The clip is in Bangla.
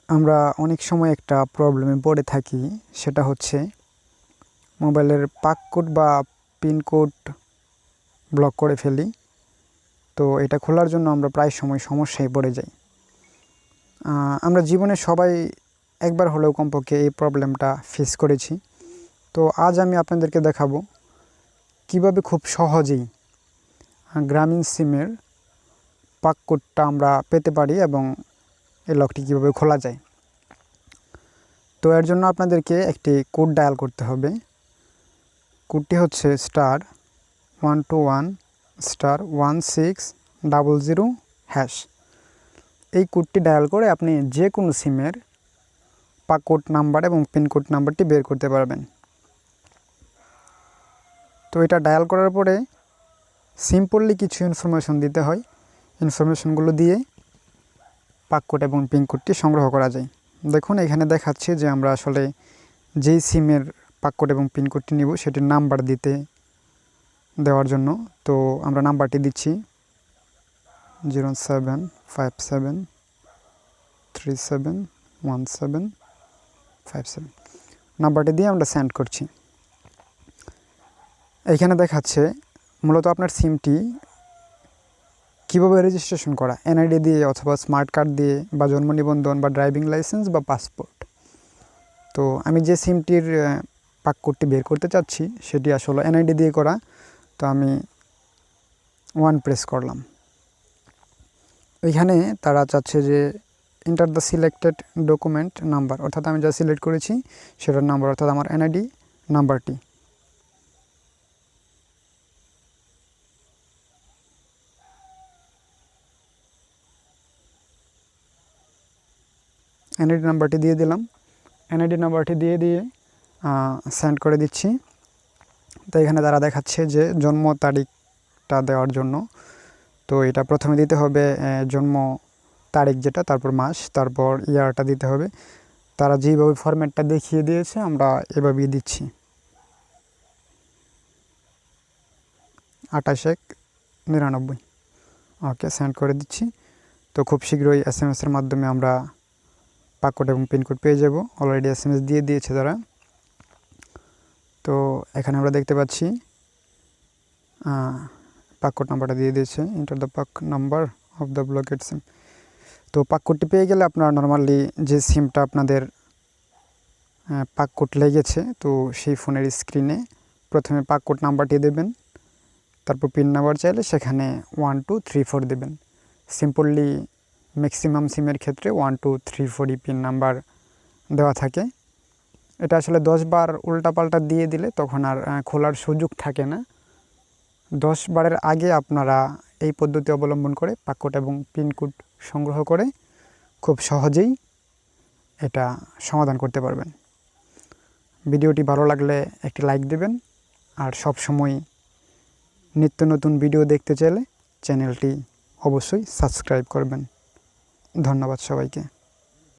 আমরা অনেক সময় একটা প্রবলেমে পড়ে থাকি, সেটা হচ্ছে মোবাইলের পাক কোড বা পিন কোড ব্লক করে ফেলি। তো এটা খোলার জন্য আমরা প্রায় সময় সমস্যায় পড়ে যাই। আমরা জীবনে সবাই একবার হলেও কমপক্ষে এই প্রবলেমটা ফেস করেছি। তো আজ আমি আপনাদেরকে দেখাবো কিভাবে খুব সহজেই গ্রামীণ সিমের পাক কোডটা আমরা পেতে পারি এবং এই লকটি কীভাবে খোলা যায়। তো এর জন্য আপনাদেরকে একটি কোড ডায়াল করতে হবে। কোডটি হচ্ছে *121*1600#। এই কোডটি ডায়াল করে আপনি যে কোনো সিমের পাক কোড নাম্বার এবং পিন কোড নাম্বারটি বের করতে পারবেন। তো এটা ডায়াল করার পরে সিম্পলি কিছু ইনফরমেশন দিতে হয়। ইনফরমেশনগুলো দিয়ে পাক কোড এবং পিন কোডটি সংগ্রহ করা যায়। দেখুন এখানে দেখাচ্ছে যে আমরা আসলে যেই সিমের পাক কোড এবং পিন কোডটি নিব সেটির নাম্বার দেওয়ার জন্য। তো আমরা নাম্বারটি দিচ্ছি 0757371757। নাম্বারটি দিয়ে আমরা সেন্ড করছি। এখানে দেখাচ্ছে মূলত আপনার সিমটি কীভাবে রেজিস্ট্রেশন করা, এনআইডি দিয়ে অথবা স্মার্ট কার্ড দিয়ে বা জন্ম নিবন্ধন বা ড্রাইভিং লাইসেন্স বা পাসপোর্ট। তো আমি যে সিমটির পাক কোডটি বের করতে চাচ্ছি সেটি আসলে এনআইডি দিয়ে করা। তো আমি 1 প্রেস করলাম। এখানে তারা চাচ্ছে যে enter the selected document number, অর্থাৎ আমি যা সিলেক্ট করেছি সেটার নাম্বার, অর্থাৎ আমার এনআইডি নাম্বারটি। এনআইডি নাম্বারটি দিয়ে দিলাম। এনআইডি নাম্বারটি দিয়ে সেন্ড করে দিচ্ছি। তো এখানে তারা দেখাচ্ছে যে জন্ম তারিখটা দেওয়ার জন্য। তো এটা প্রথমে দিতে হবে জন্ম তারিখ যেটা, তারপর মাস, তারপর ইয়ারটা দিতে হবে। তারা যেভাবে ফরম্যাটটা দেখিয়ে দিয়েছে আমরা এভাবেই দিচ্ছি। 28/1/99। ওকে, সেন্ড করে দিচ্ছি। তো খুব শীঘ্রই SMS-এর মাধ্যমে আমরা পাক কোড এবং পিন কোড পেয়ে যাব। অলরেডি SMS দিয়ে দিয়েছে তারা। তো এখানে আমরা দেখতে পাচ্ছি পাক কোড নাম্বারটা দিয়ে দিয়েছে, এন্টার দ্য পাক নাম্বার অফ দ্য ব্লকেড সিম। তো পাক কোডটি পেয়ে গেলে আপনারা নর্মালি যে সিমটা আপনাদের পাক কোড লেগেছে, তো সেই ফোনের স্ক্রিনে প্রথমে পাক কোড নাম্বারটি দেবেন, তারপর পিন নাম্বার চাইলে সেখানে 1 2 3 4 দেবেন। সিম্পলি ম্যাক্সিমাম সিমের ক্ষেত্রে 1 2 3 4 পিন নাম্বার দেওয়া থাকে। এটা আসলে 10 বার উল্টাপাল্টা দিয়ে দিলে তখন আর খোলার সুযোগ থাকে না। 10 বারের আগে আপনারা এই পদ্ধতি অবলম্বন করে পাক কোড এবং পিন কোড সংগ্রহ করে খুব সহজেই এটা সমাধান করতে পারবেন। ভিডিওটি ভালো লাগলে একটি লাইক দেবেন, আর সব সময় নিত্য নতুন ভিডিও দেখতে চাইলে চ্যানেলটি অবশ্যই সাবস্ক্রাইব করবেন। ধন্যবাদ সবাইকে।